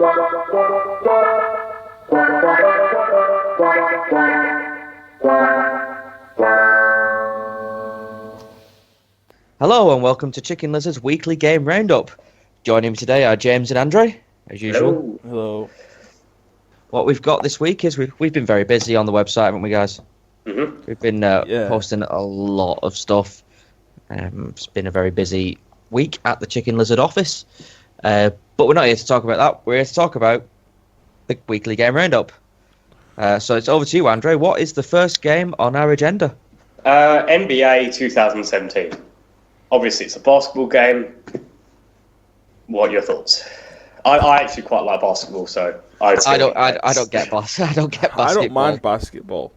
Hello and welcome to Chicken Lizard's weekly game roundup. Joining me today are James and Andre, as usual. Hello. What we've got this week is we've been very busy on the website, haven't we, guys? Mm-hmm. We've been posting a lot of stuff. It's been a very busy week at the Chicken Lizard office. But we're not here to talk about that. We're here to talk about the weekly game roundup. So it's over to you, Andre. What is the first game on our agenda? NBA 2017. Obviously, it's a basketball game. What are your thoughts? I actually quite like basketball, so I don't get basketball. I don't mind basketball.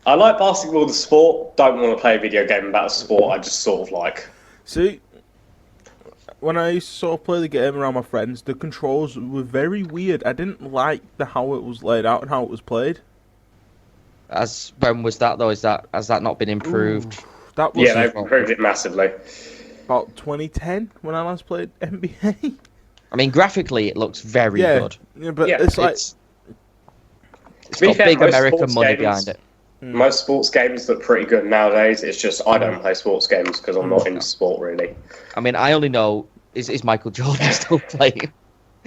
I like basketball, the sport. Don't want to play a video game about a sport. I just sort of like. See, when I used to sort of play the game around my friends, the controls were very weird. I didn't like how it was laid out and how it was played. When was that though? Has that not been improved? That was they've improved it massively. About 2010 when I last played NBA. I mean, graphically it looks very good. Yeah, but it's like it's got big American money behind it. Most sports games look pretty good nowadays. It's just I don't play sports games because I'm not into sport really. I mean, I only know is Michael Jordan still playing?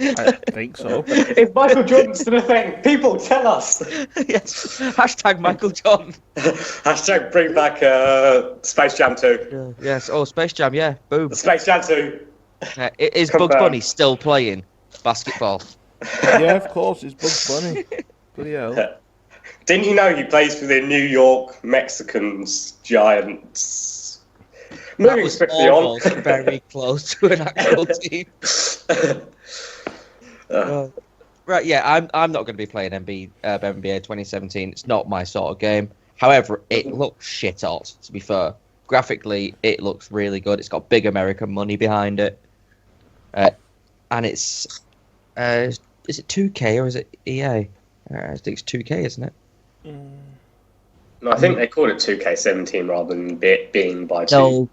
I think so. If Michael Jordan's still a thing, people tell us. Yes. Hashtag Michael Jordan. Hashtag bring back Space Jam 2. Yes. Oh, Space Jam. Yeah. Boom. Space Jam 2. Is Bugs Bunny still playing basketball? Yeah, of course. It's Bugs Bunny. Bloody hell. Didn't you know he plays for the New York Mexicans Giants? Moving swiftly on. Very close to an actual team. Right, yeah, I'm not going to be playing NBA 2017. It's not my sort of game. However, it looks shit hot, to be fair. Graphically, it looks really good. It's got big American money behind it. And it's... is it 2K or is it EA? I think it's 2K, isn't it? No, I think they called it 2K17 rather than being by 2. No,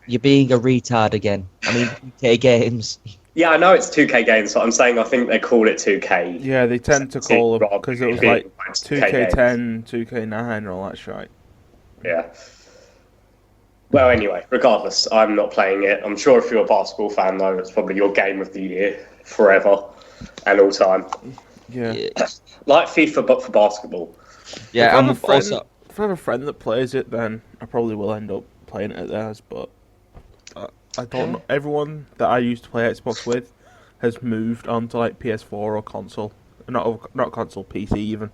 you're being a retard again. I mean, 2K games... Yeah, I know it's 2K games, but I'm saying I think they called it 2K. Yeah, they tend to call them because it was like 2K10, 2K9 and all that shit. Yeah. Well, anyway, regardless, I'm not playing it. I'm sure if you're a basketball fan, though, it's probably your game of the year forever and all time. Yeah. Like FIFA, but for basketball. Yeah, if I have a friend that plays it, then I probably will end up playing it at theirs, but... I don't know. Everyone that I used to play Xbox with has moved on to like PS4 or console. Not console, PC even.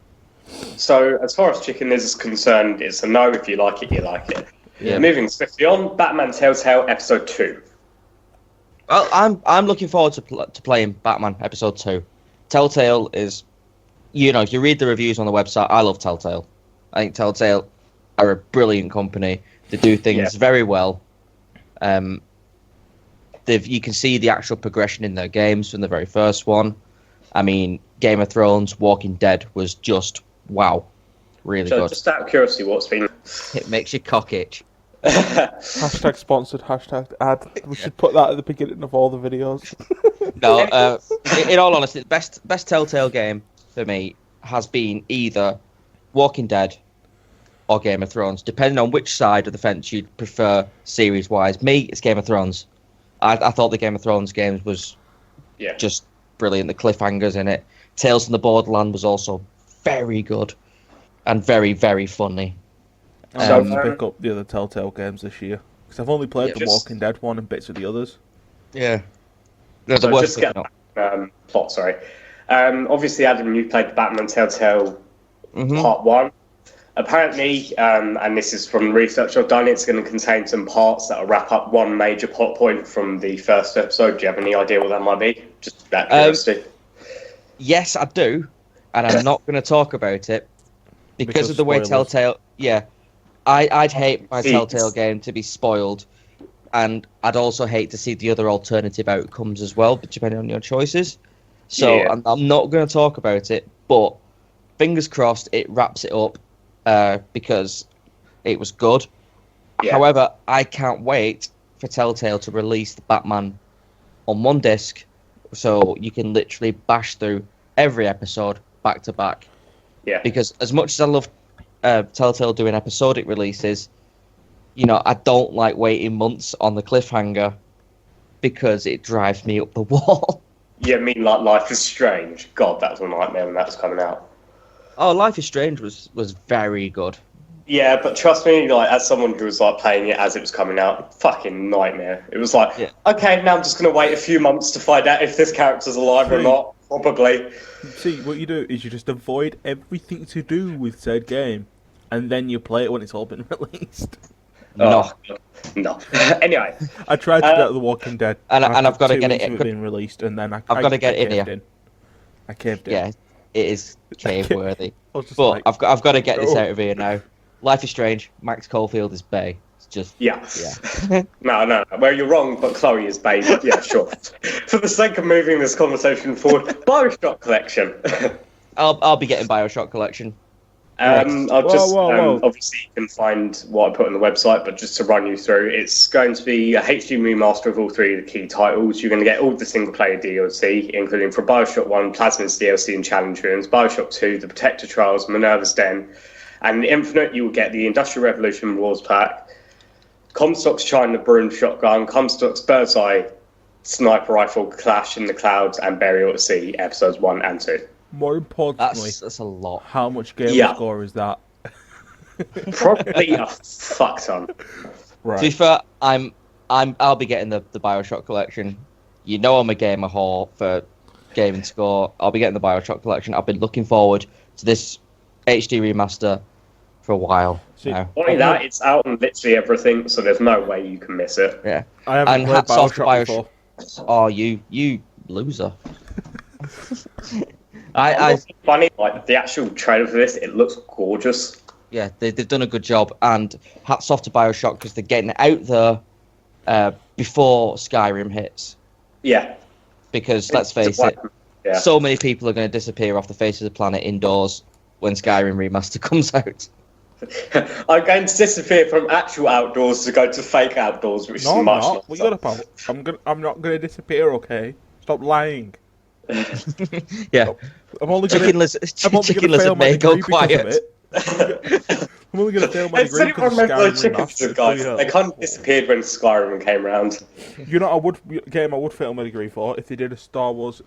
So, as far as Chicken Liz is concerned, it's a no. If you like it, you like it. Yeah. Moving swiftly on, Batman Telltale Episode 2. Well, I'm looking forward to playing Batman Episode 2. Telltale is, if you read the reviews on the website, I love Telltale. I think Telltale are a brilliant company. They do things very well. You can see the actual progression in their games from the very first one. I mean, Game of Thrones, Walking Dead was just wow, really good. Just out of curiosity, what's been? It makes you cock itch. Hashtag sponsored, hashtag ad. We should put that at the beginning of all the videos. No, in all honesty, the best Telltale game for me has been either Walking Dead or Game of Thrones, depending on which side of the fence you'd prefer series-wise. Me, it's Game of Thrones. I thought the Game of Thrones games was just brilliant. The cliffhangers in it. Tales from the Borderland was also very good and very, very funny. I'm going to pick up the other Telltale games this year because I've only played the Walking Dead one and bits of the others. Yeah. They're the worst. Plot, sorry. Obviously, Adam, you played Batman Telltale Part 1. Apparently, and this is from research I've done, it's going to contain some parts that will wrap up one major plot point from the first episode. Do you have any idea what that might be? Just that curiosity. Yes, I do, and I'm not going to talk about it because of the way Telltale... Yeah, I'd hate my Telltale game to be spoiled, and I'd also hate to see the other alternative outcomes as well, depending on your choices. So I'm not going to talk about it, but fingers crossed it wraps it up. Because it was good. Yeah. However, I can't wait for Telltale to release the Batman on one disc so you can literally bash through every episode back to back. Yeah. Because as much as I love Telltale doing episodic releases, I don't like waiting months on the cliffhanger because it drives me up the wall. Yeah, I mean, like Life is Strange. God, that was a nightmare when that was coming out. Oh, Life is Strange was very good. Yeah, but trust me, like as someone who was like playing it as it was coming out, fucking nightmare. It was like, okay, now I'm just gonna wait a few months to find out if this character's alive or not. Probably. See, what you do is you just avoid everything to do with said game, and then you play it when it's all been released. No. Anyway, I tried to do that with The Walking Dead, and I've got to get it being released, and then I've got to get in here. I caved in. Yeah, it is cave worthy. But like, I've got to get this out of here now. Life is Strange. Max Caulfield is Bay. It's just yeah. No. Well, you're wrong, but Chloe is Bay. But yeah, sure. For the sake of moving this conversation forward, BioShock Collection. I'll be getting BioShock Collection. Obviously you can find what I put on the website, but just to run you through, it's going to be a HD remaster of all three of the key titles. You're going to get all the single player DLC, including for BioShock 1, Plasma's DLC and Challenge Rooms, BioShock 2, The Protector Trials, Minerva's Den, and Infinite. You will get the Industrial Revolution Wars Pack, Comstock's China Broom Shotgun, Comstock's Birdseye Sniper Rifle, Clash in the Clouds, and Burial at Sea, episodes 1 and 2. More importantly, that's a lot. How much game score is that? Probably a fuck ton. Right. To be fair, I'll be getting the BioShock Collection. I'm a gamer whore for gaming score. I'll be getting the BioShock Collection. I've been looking forward to this HD remaster for a while. Only that, it's out on literally everything, so there's no way you can miss it. Yeah. I haven't played BioShock before. Oh, you loser. It's funny, like the actual trailer for this, it looks gorgeous. Yeah, they've done a good job, and hats off to BioShock because they're getting it out there before Skyrim hits. Yeah. Because let's face it, so many people are going to disappear off the face of the planet indoors when Skyrim Remaster comes out. I'm going to disappear from actual outdoors to go to fake outdoors, which is much not. What you got about? I'm not going to disappear. Okay, stop lying. Yeah, I'm only going Chicken Lizard may go quiet. I'm only going to fail my degree because of Skyrim Remastered. Guys, they kind of disappeared when Skyrim came around. I would fail my degree for if they did a Star Wars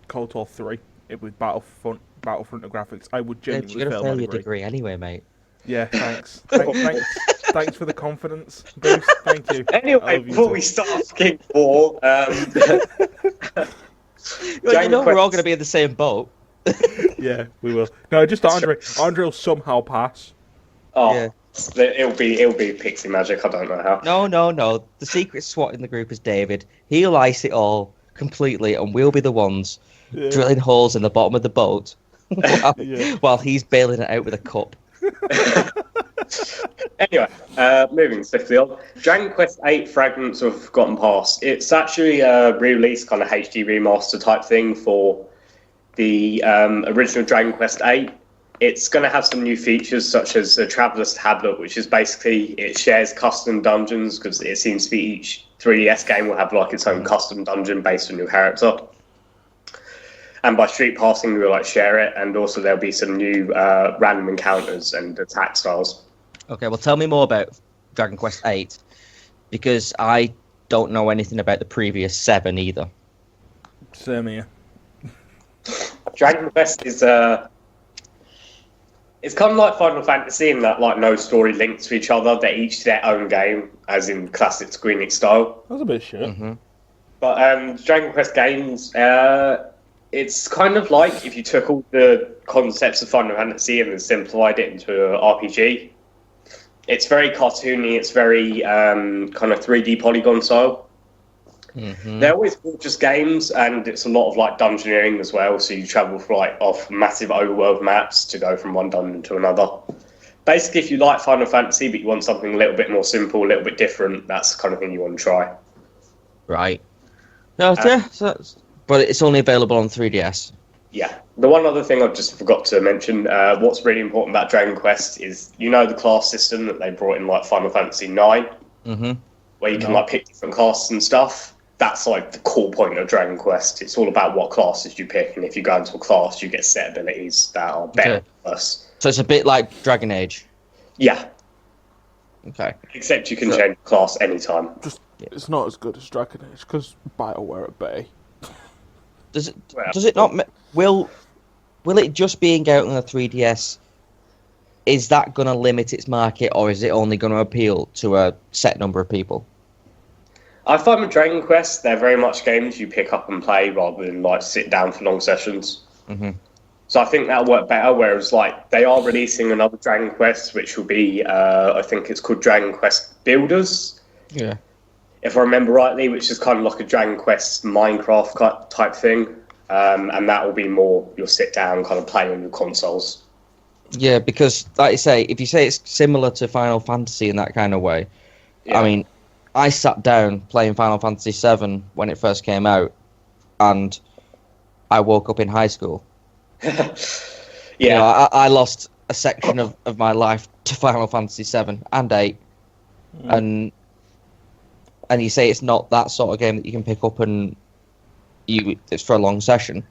KOTOR 3 with Battlefront graphics. I would genuinely fail my degree anyway, mate. Yeah, thanks. Thanks for the confidence, Bruce. Thank you. Anyway, before we start asking for, we're all going to be in the same boat. Yeah, we will. No, just Andre. Andre will somehow pass. Oh, yeah. It'll be pixie magic. I don't know how. No. The secret SWAT in the group is David. He'll ice it all completely, and we'll be the ones drilling holes in the bottom of the boat while he's bailing it out with a cup. Anyway, moving swiftly on. Dragon Quest VIII Fragments of Forgotten Past. It's actually a re-release kind of HD remaster type thing for the original Dragon Quest VIII. It's going to have some new features such as a Traveler's Tablet, which is basically it shares custom dungeons because it seems to be each 3DS game will have like its own custom dungeon based on your character. And by street passing, we'll share it, and also there'll be some new random encounters and attack styles. Okay, well, tell me more about Dragon Quest VIII, because I don't know anything about the previous 7 either. Same here. Dragon Quest is it's kind of like Final Fantasy in that no story links to each other. They're each their own game, as in classic Square Enix style. That's a bit shit. Mm-hmm. But Dragon Quest games, it's kind of like if you took all the concepts of Final Fantasy and then simplified it into an RPG. It's very cartoony. It's very kind of 3D polygon style. Mm-hmm. They're always gorgeous games, and it's a lot of dungeoneering as well. So you travel off massive overworld maps to go from one dungeon to another. Basically, if you like Final Fantasy but you want something a little bit more simple, a little bit different, that's the kind of thing you want to try. Right. No, but it's only available on 3DS. Yeah. The one other thing I just forgot to mention, what's really important about Dragon Quest is the class system that they brought in Final Fantasy IX, mm-hmm. where you can pick different classes and stuff. that's like the core point of Dragon Quest. It's all about what classes you pick, and if you go into a class, you get set abilities that are better or worse. So it's a bit like Dragon Age. Yeah. Okay. Except you can change class anytime. It's not as good as Dragon Age because BioWare at bay. Does it not? Will it just being out on the 3DS? Is that going to limit its market, or is it only going to appeal to a set number of people? I find with Dragon Quest, they're very much games you pick up and play rather than like sit down for long sessions. Mm-hmm. So I think that'll work better. Whereas like they are releasing another Dragon Quest, which will be I think it's called Dragon Quest Builders. Yeah. If I remember rightly, which is kind of like a Dragon Quest Minecraft type thing, and that will be more you'll sit down kind of play on your consoles. Yeah, because like you say, if you say it's similar to Final Fantasy in that kind of way, Yeah. I mean, I sat down playing Final Fantasy VII when it first came out, and I woke up in high school. Yeah, You know, I lost a section of my life to Final Fantasy VII and 8, and you say it's not that sort of game that you can pick up and it's for a long session.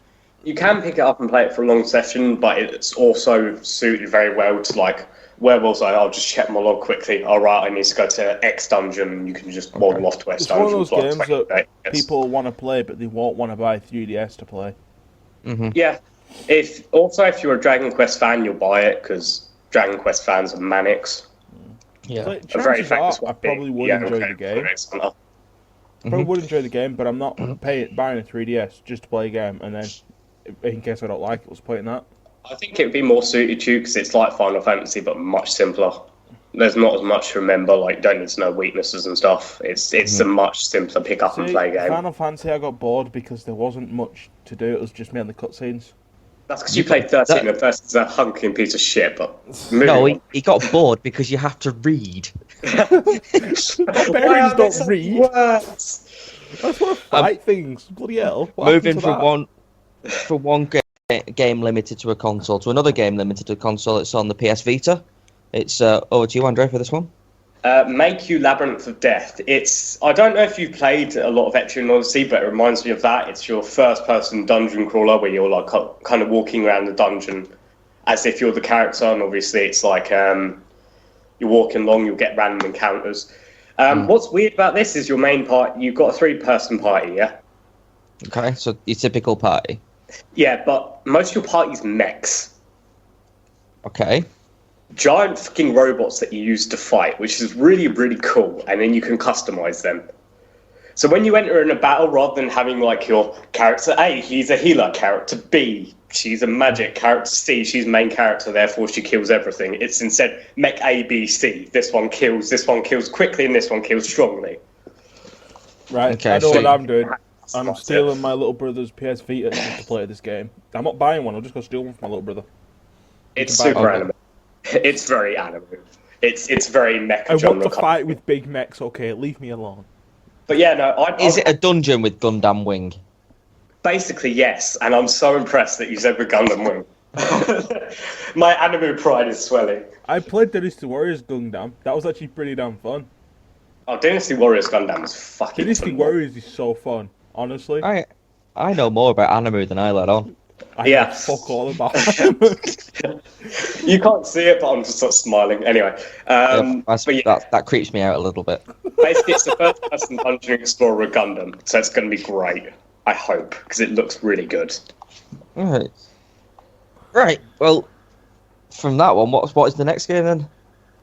you can pick it up and play it for a long session, but it's also suited very well to like, where was I? I'll just check my log quickly. All right, I need to go to X dungeon. You can just waddle off to X It's dungeon. one of those for like games 20 that minutes. people want to play, but they won't want to buy 3DS to play. Mm-hmm. Yeah. If you're a Dragon Quest fan, you'll buy it because Dragon Quest fans are manics. Yeah. Like, A very chances are, famous one. I probably would enjoy the game. Probably would enjoy the game, but I'm not buying a 3DS just to play a game, and then in case I don't like it, what's the point in that? I think it would be more suited to you because it's like Final Fantasy, but much simpler. There's not as much to remember. Like, you don't need to know weaknesses and stuff. It's a much simpler pick up and play game. Final Fantasy, I got bored because there wasn't much to do. It was just mainly cutscenes. That's because you played 13, and 13's a hunking piece of shit, but... No, he got bored because you have to read. Barbarians don't read. That's what fight things. Bloody hell. What Moving happened to from one game limited to a console to another game limited to a console. It's on the PS Vita. It's over to you, Andre, for this one. Make You Labyrinth of Death. I don't know if you've played a lot of Etrian Odyssey, but it reminds me of that. It's your first-person dungeon crawler where you're like kind of walking around the dungeon as if you're the character, and obviously it's like you're walking along, you'll get random encounters. What's weird about this is your main part, you've got a 3-person party, yeah? Okay, so your typical party. Yeah, but most of your party's mechs. Okay. Giant fucking robots that you use to fight, which is really, really cool, and then you can customize them. So when you enter in a battle, rather than having like your character A, he's a healer, character B, she's a magic, character C, she's main character, therefore she kills everything. It's instead mech A, B, C. This one kills quickly, and this one kills strongly. Right, Okay, I know so what I'm doing. I'm That's stealing my little brother's PS Vita just to play this game. I'm not buying one, I'll just go steal one from my little brother. It's can buy super it. anime. It's very anime. It's very mecha I want genre. to fight with big mechs, okay, leave me alone. But yeah, no, Is it a dungeon with Gundam Wing? basically yes, and I'm so impressed that you said the Gundam Wing. My anime pride is swelling. I played Dynasty Warriors Gundam. That was actually pretty damn fun. Oh, Dynasty Warriors Gundam is fucking Dynasty fun. Warriors is so fun, honestly. I know more about anime than I let on. I Yeah. know fuck all about it. You can't see it, but I'm just sort of smiling. Anyway, but yeah, That creeps me out a little bit. basically it's the first person dungeon explorer Gundam, so it's going to be great. I hope, because it looks really good. Right. Right. Well, from that one, what is the next game then?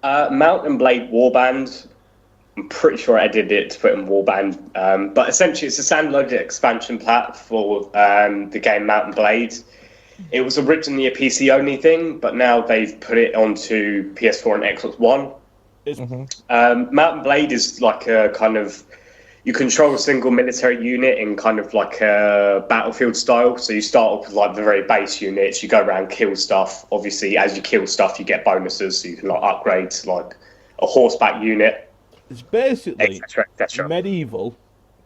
Mount and Blade Warband. I'm pretty sure I did it to put in Warband, but essentially it's a standalone expansion pack for the game Mount and Blade. It was originally a PC only thing, but now they've put it onto PS4 and Xbox One. Mount and Blade is like a kind of, you control a single military unit in kind of like a battlefield style. So you start off with like the very base units, you go around, kill stuff. Obviously, as you kill stuff, you get bonuses, so you can like upgrade to like a horseback unit. It's basically etc. medieval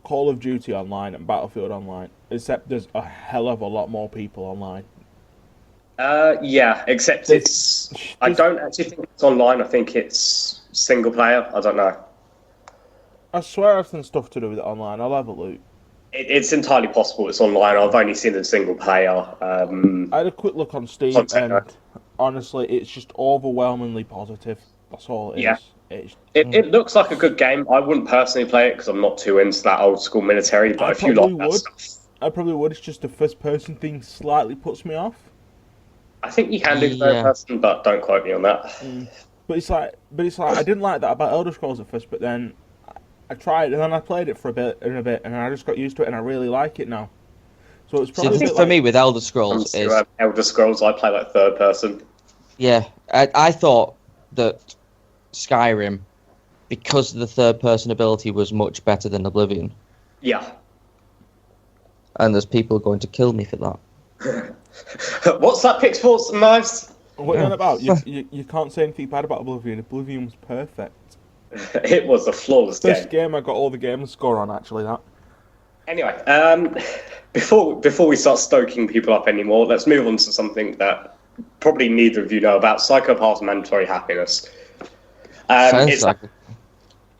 Call of Duty Online and Battlefield Online, except there's a hell of a lot more people online. Yeah, except I don't actually think it's online. I think it's single player. I don't know. I swear I've done stuff to do with it online. I'll have a look. It's entirely possible it's online. I've only seen a single player. I had a quick look on Steam, and honestly, it's just overwhelmingly positive. That's all it is. It looks like a good game. I wouldn't personally play it because I'm not too into that old school military. But if you like that stuff, I probably would. It's just the first person thing slightly puts me off. I think you can do third person, but don't quote me on that. But it's like I didn't like that about Elder Scrolls at first, but then I tried and then I played it for a bit, and I just got used to it, and I really like it now. So it's probably for me with Elder Scrolls is Elder Scrolls. I play like third person. Yeah, I thought that Skyrim, because the third person ability was much better than Oblivion. Yeah. And there's people going to kill me for that. What's that? Pitchforks and knives? What are you on about? You can't say anything bad about Oblivion. Oblivion was perfect. It was a flawless game. First game I got all the game score on, actually, that. Anyway, before we start stoking people up anymore, let's move on to something that probably neither of you know about: Psycho-Pass Mandatory Happiness.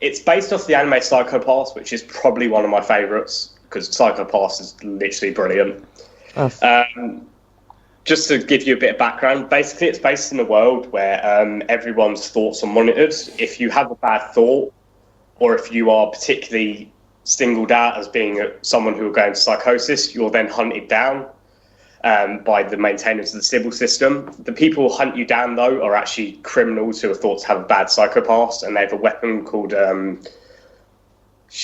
It's based off the anime Psycho-Pass, which is probably one of my favourites, because Psycho-Pass is literally brilliant. Just to give you a bit of background, basically it's based in a world where everyone's thoughts are monitored. If you have a bad thought, or if you are particularly singled out as being someone who will go into psychosis, you're then hunted down by the maintainers of the civil system. The people who hunt you down, though, are actually criminals who are thought to have a bad psychopath, and they have a weapon called...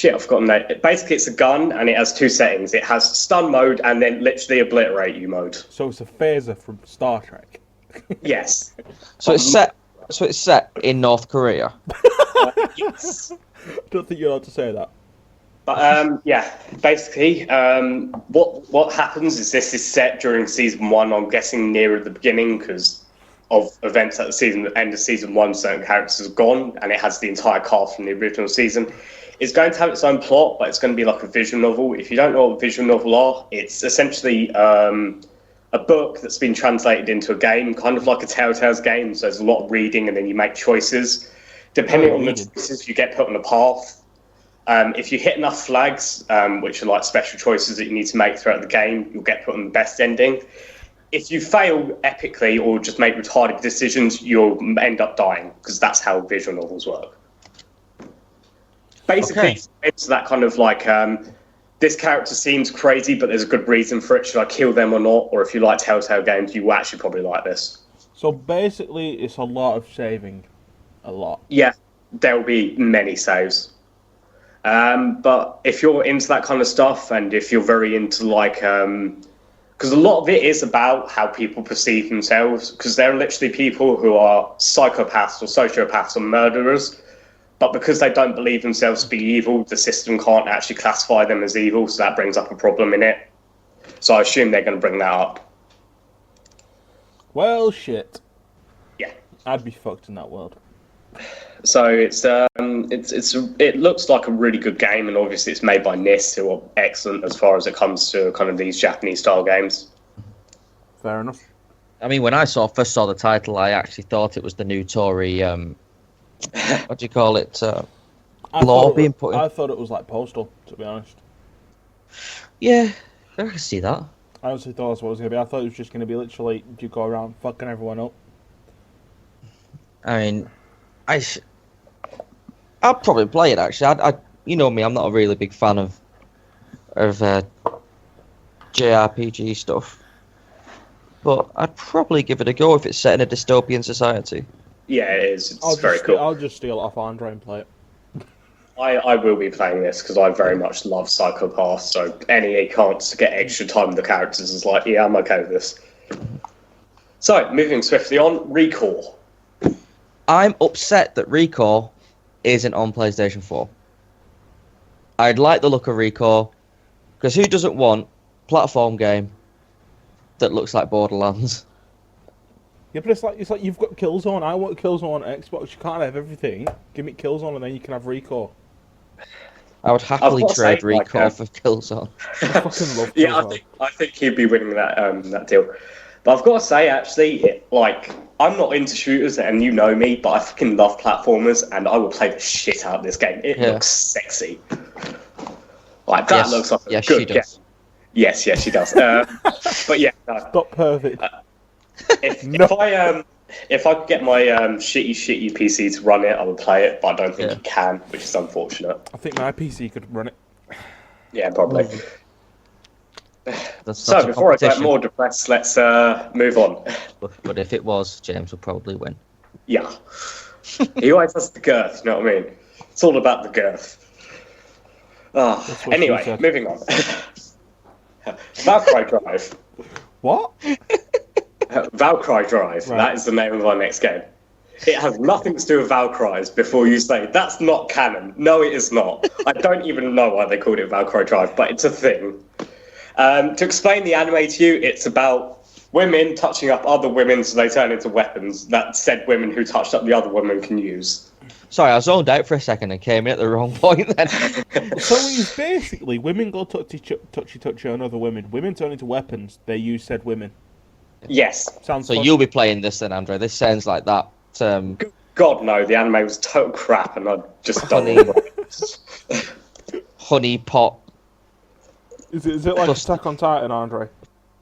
I've forgotten that. Basically, it's a gun, and it has two settings. It has stun mode and then literally obliterate you mode. So it's a phaser from Star Trek. Yes. So it's set in North Korea. Yes. I don't think you're allowed to say that. But basically, what happens is this is set during season 1. I'm guessing nearer the beginning because of events at the end of season 1. Certain characters are gone, and it has the entire cast from the original season. It's going to have its own plot, but it's going to be like a visual novel. If you don't know what a visual novel are, it's essentially a book that's been translated into a game, kind of like a Telltale's game. So there's a lot of reading, and then you make choices. Depending on the choices, you get put on a path. If you hit enough flags, which are like special choices that you need to make throughout the game, you'll get put on the best ending. If you fail epically or just make retarded decisions, you'll end up dying, because that's how visual novels work. Basically, it's that kind of like, this character seems crazy, but there's a good reason for it. Should I kill them or not? Or if you like Telltale games, you will actually probably like this. So basically, it's a lot of saving. A lot. Yeah, there will be many saves. But if you're into that kind of stuff, and if you're very into like... because a lot of it is about how people perceive themselves, because there are literally people who are psychopaths or sociopaths or murderers, but because they don't believe themselves to be evil, the system can't actually classify them as evil, so that brings up a problem in it. So I assume they're going to bring that up. Well, shit. Yeah. I'd be fucked in that world. So it looks like a really good game, and obviously it's made by NIST, who are excellent as far as it comes to kind of these Japanese-style games. Fair enough. I mean, when I first saw the title, I actually thought it was the new Tory... what do you call it? Law being put in. I thought it was like Postal, to be honest. Yeah, I can see that. I honestly thought that's what it was going to be. I thought it was just going to be literally you go around fucking everyone up. I mean, I'll probably play it actually. I you know me, I'm not a really big fan of JRPG stuff, but I'd probably give it a go if it's set in a dystopian society. Yeah, it is. It's very cool. I'll just steal it off Andre and play it. I will be playing this because I very much love Psycho-Pass, so any chance to get extra time with the characters is like, yeah, I'm okay with this. So, moving swiftly on, Recall. I'm upset that Recall isn't on PlayStation 4. I'd like the look of Recall, because who doesn't want a platform game that looks like Borderlands? Yeah, but it's like you've got Killzone. I want Killzone on Xbox. You can't have everything. Give me Killzone and then you can have Recall. I would happily trade Recall for Killzone. I fucking love Killzone. Yeah, I think he'd be winning that deal. But I've got to say, actually, I'm not into shooters, and you know me, but I fucking love platformers, and I will play the shit out of this game. It looks sexy. Like that looks like a good game. Yes, she does. But yeah, no. Not perfect. If I could get my shitty PC to run it, I would play it, but I don't think it can, which is unfortunate. I think my PC could run it. Yeah, probably. So before I get more depressed, let's move on. But if it was, James would probably win. Yeah. He always has the girth, you know what I mean? It's all about the girth. Anyway, moving on. Valkyrie Drive. What? Valkyrie Drive. Right. That is the name of our next game. It has nothing to do with Valkyries before you say, that's not canon. No, it is not. I don't even know why they called it Valkyrie Drive, but it's a thing. To explain the anime to you, it's about women touching up other women so they turn into weapons that said women who touched up the other women can use. Sorry, I zoned out for a second and came in at the wrong point then. So it's basically women go touchy on other women. Women turn into weapons. They use said women. Yes. Sounds so fun. You'll be playing this then, Andre. This sounds like that. God no, the anime was total crap, and I just honey pot. Is it like Attack on Titan, Andre?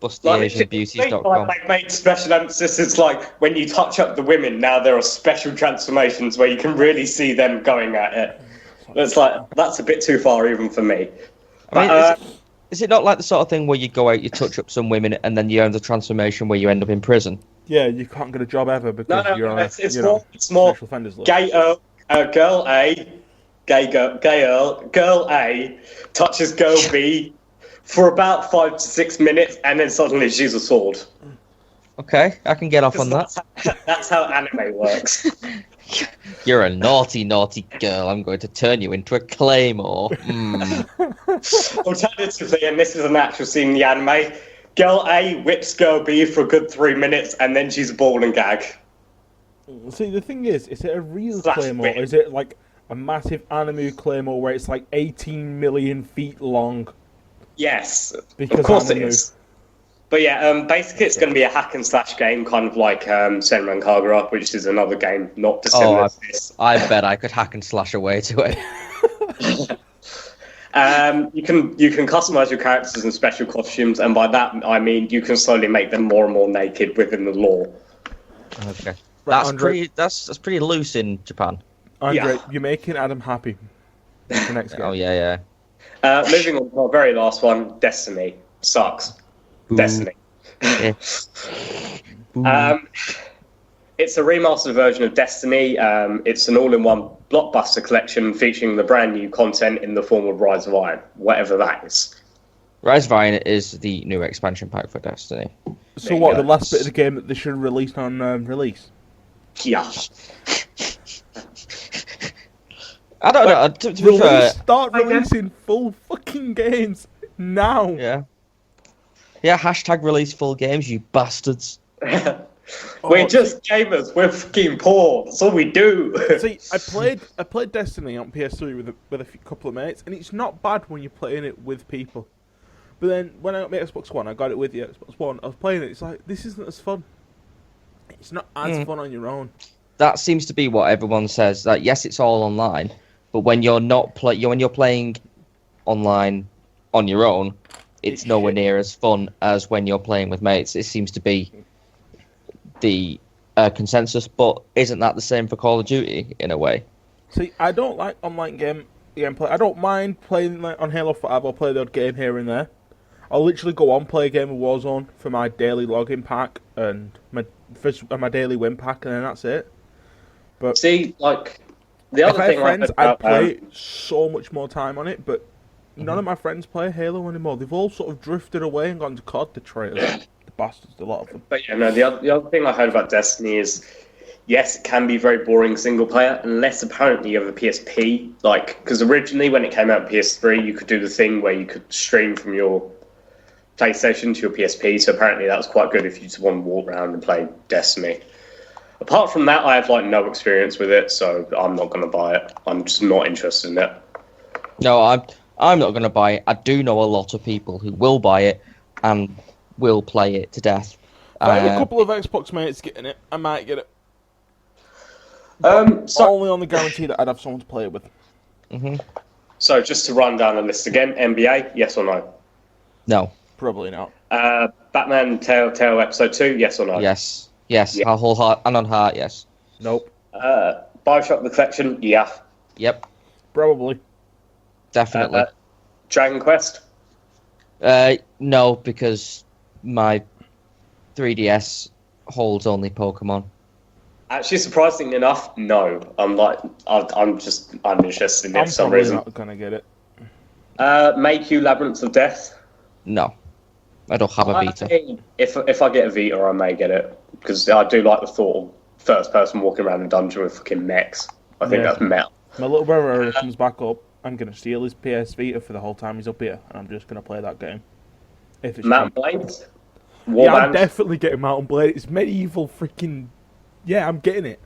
BustyAsianBeauties.com. Like made special emphasis. It's like when you touch up the women, now there are special transformations where you can really see them going at it. It's like that's a bit too far even for me. Is it not like the sort of thing where you go out, you touch up some women, and then you earn the transformation where you end up in prison? Yeah, you can't get a job ever because you're on it's more gay girl A, girl A touches girl B for about 5 to 6 minutes, and then suddenly she's a sword. Okay, I can get off on that. That's how anime works. You're a naughty, naughty girl. I'm going to turn you into a claymore. Alternatively, and this is an actual scene in the anime, girl A whips girl B for a good 3 minutes, and then she's a ball and gag. See, the thing is it a real claymore, or is it like a massive anime claymore where it's like 18 million feet long? Yes, because of course it is. But yeah, basically it's going to be a hack and slash game, kind of like Senran Kagura, which is another game not dissimilar to this. I bet I could hack and slash away to it. You can customize your characters in special costumes, and by that I mean you can slowly make them more and more naked within the lore. Okay, right, that's pretty loose in Japan. Andre, you're making Adam happy. That's the next game. Oh yeah. Moving on to our very last one, Destiny sucks. Boom. Destiny. Yeah. It's a remastered version of Destiny. It's an all-in-one blockbuster collection featuring the brand new content in the form of Rise of Iron, whatever that is. Rise of Iron is the new expansion pack for Destiny. So what, the last bit of the game that they should have released on release? Yeah. I don't know. To be fair, start releasing full fucking games now. Yeah, hashtag release full games, you bastards. We're just gamers. We're fucking poor. That's all we do. See, I played Destiny on PS3 with a couple of mates, and it's not bad when you're playing it with people. But then when I got my Xbox One, I got it with the Xbox One. I was playing it. It's like this isn't as fun. It's not as fun on your own. That seems to be what everyone says. That yes, it's all online, but when you're not when you're playing online on your own, it's nowhere near as fun as when you're playing with mates. It seems to be the consensus, but isn't that the same for Call of Duty in a way? See, I don't like online gameplay. I don't mind playing on Halo 5. I'll play the odd game here and there. I'll literally go on, play a game of Warzone for my daily login pack and my daily win pack, and then that's it. But see, like the other thing, I'd play so much more time on it, but none of my friends play Halo anymore. They've all sort of drifted away and gone to COD, the trailers. The bastards, a lot of them. But yeah, no, the other thing I heard about Destiny is, yes, it can be very boring single player, unless apparently you have a PSP. Like, because originally when it came out on PS3, you could do the thing where you could stream from your PlayStation to your PSP, so apparently that was quite good if you just want to walk around and play Destiny. Apart from that, I have like no experience with it, so I'm not going to buy it. I'm just not interested in it. No, I'm not going to buy it. I do know a lot of people who will buy it and will play it to death. I have a couple of Xbox mates getting it. I might get it. So only on the guarantee that I'd have someone to play it with. Mm-hmm. So just to run down the list again, NBA, yes or no? No. Probably not. Batman Telltale Episode 2, yes or no? Yes. Yes. Yeah. Whole heart and on heart. Yes. Nope. Bioshock The Collection, yeah. Yep. Probably. Definitely. Dragon Quest? No, because my 3DS holds only Pokemon. Actually, surprisingly enough, no. I'm interested in it I'm for some probably reason. not gonna get it. Make You Labyrinth of Death? No, I don't have a Vita. If I get a Vita, I may get it because I do like the thought of first person walking around a dungeon with fucking mechs. I think that's metal. My little brother comes back up. I'm gonna steal his PS Vita for the whole time he's up here, and I'm just gonna play that game. If it's Mountain cheap. Blade? Yeah, I'm Warband? definitely getting Mountain Blade. It's medieval freaking. Yeah, I'm getting it.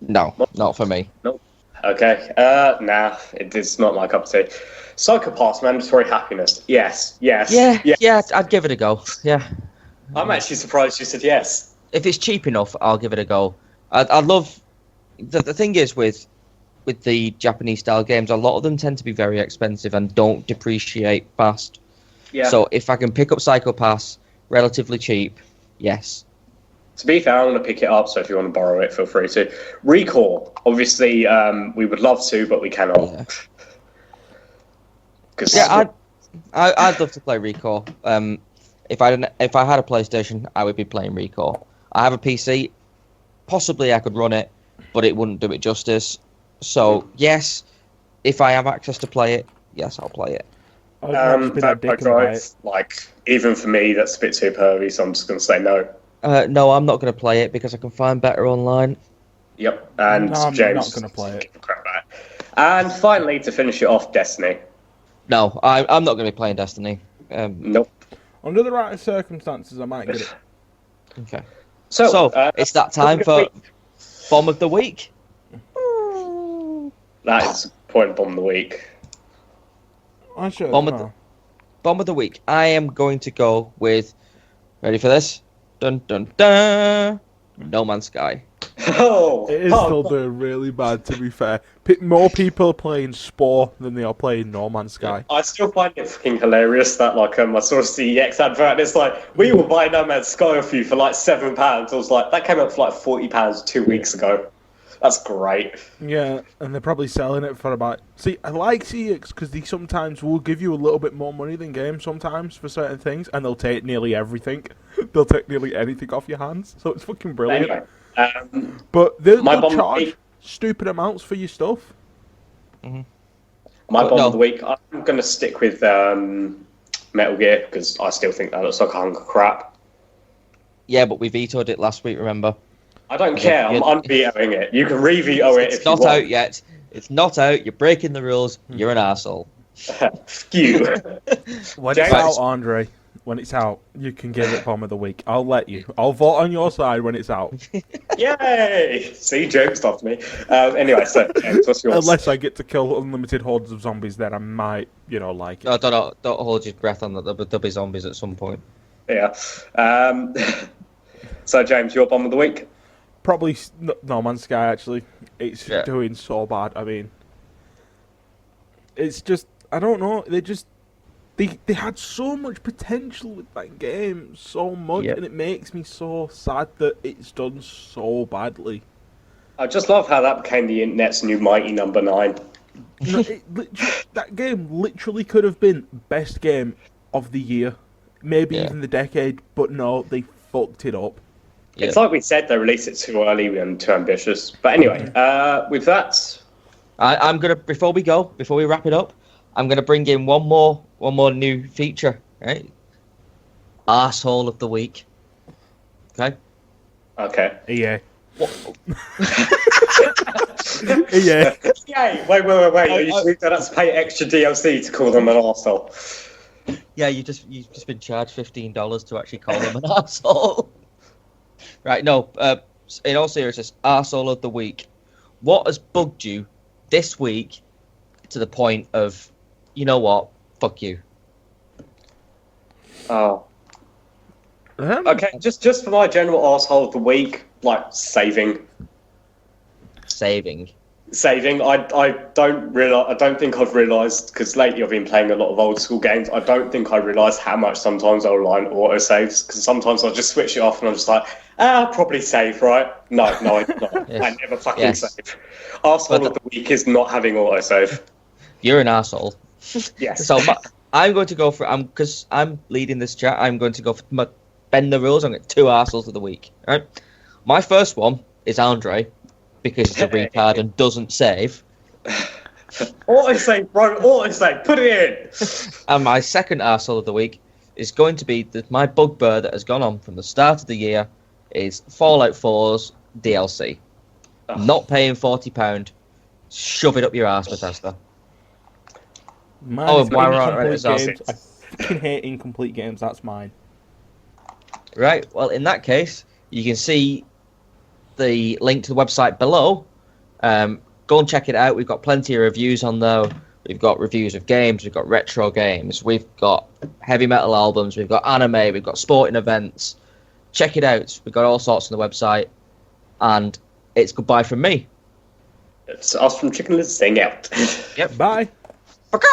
No, not for me. Nope. Okay. Nah, it's not my cup of tea. Psychopaths Mandatory Happiness. Yes. Yeah, I'd give it a go. Yeah. I'm actually surprised you said yes. If it's cheap enough, I'll give it a go. I love. The thing is with the Japanese style games, a lot of them tend to be very expensive and don't depreciate fast. Yeah. So if I can pick up Psychopaths relatively cheap, yes. To be fair, I'm going to pick it up, so if you want to borrow it, feel free to. Recall. Obviously, we would love to, but we cannot. Yeah. Yeah, I'd love to play Recall. If I had a PlayStation, I would be playing Recall. I have a PC. Possibly I could run it, but it wouldn't do it justice. So yes, if I have access to play it, yes, I'll play it. Even for me, that's a bit too pervy, so I'm just going to say no. No, I'm not going to play it because I can find better online. Yep, and No, I'm James not going to play it. Crap about it. And finally, to finish it off, Destiny. No, I'm not going to be playing Destiny. Nope. Under the right circumstances, I might get it. Okay. So it's that time for Bomb of the Week. That is point Bomb of the Week. I should. Bomb of the Week. I am going to go with. Ready for this? Dun dun dun. No Man's Sky. It is still doing really bad, to be fair. More people are playing Spore than they are playing No Man's Sky. I still find it fucking hilarious that I saw a CEX advert and it's like, we will buy No Man's Sky off you for like £7. I was like, that came up for like £40 2 weeks ago. That's great. Yeah, and they're probably selling it for about... See, I like CEX because they sometimes will give you a little bit more money than games sometimes for certain things, and they'll take nearly everything. They'll take nearly anything off your hands, so it's fucking brilliant. Anyway, but they'll charge stupid amounts for your stuff. My Bomb of the Week, I'm going to stick with Metal Gear because I still think that looks like a hunk of crap. Yeah, but we vetoed it last week, remember? I don't care. I'm unvetoing it. You can re-veto it if you want. It's not out yet. It's not out. You're breaking the rules. You're an arsehole. You. When it's out, Andre, when it's out, you can give it Bomb of the Week. I'll let you. I'll vote on your side when it's out. Yay! See, Joke stopped me. Anyway, so James, what's yours? Unless I get to kill unlimited hordes of zombies, then I might, like it. No, don't hold your breath on that. There'll be zombies at some point. Yeah. So, James, your Bomb of the Week? Probably No Man's Sky, actually. It's doing so bad. I mean, it's just, I don't know. They had so much potential with that game, so much, and it makes me so sad that it's done so badly. I just love how that became the internet's new mighty number 9. No, that game literally could have been best game of the year, maybe even the decade, but no, they fucked it up. It's like we said, they released it too early and too ambitious. But anyway, with that, I'm gonna before we wrap it up, I'm gonna bring in one more new feature, right? Arsehole of the week. Okay. Okay. Yeah. Yeah. Wait. You have to pay extra DLC to call them an arsehole. Yeah, you've just been charged $15 to actually call them an arsehole. Right, no, in all seriousness, arsehole of the week. What has bugged you this week to the point of, you know what, fuck you? Oh. Okay, just for my general arsehole of the week, like saving. Saving? saving. I don't think I've realised, because lately I've been playing a lot of old school games. I don't think I realised how much sometimes I'll rely on auto saves, because sometimes I'll just switch it off and I'm just like, I'll probably save, right? No, I don't. Yes. I never fucking save. Arsehole of the week is not having auto save. You're an arsehole. Yes. So I'm going to go for because I'm leading this chat. I'm going to go for bend the rules. I'm going to 2 arseholes of the week. Right. My first one is Andre, because he's a retard and doesn't save. Auto save, bro. Auto save. Put it in. And my second arsehole of the week is going to be my bugbear that has gone on from the start of the year is Fallout 4's DLC. Not paying £40. Shove it up your arse, Bethesda. Mine Oh, is and why we're on incomplete it as games. I fucking hate incomplete games. That's mine. Right. Well, in that case, you can see the link to the website below. Go and check it out. We've got plenty of reviews on there. We've got reviews of games. We've got retro games. We've got heavy metal albums. We've got anime. We've got sporting events. Check it out. We've got all sorts on the website. And it's goodbye from me. It's us from Chicken Lizard saying out. Yep. Bye. Okay.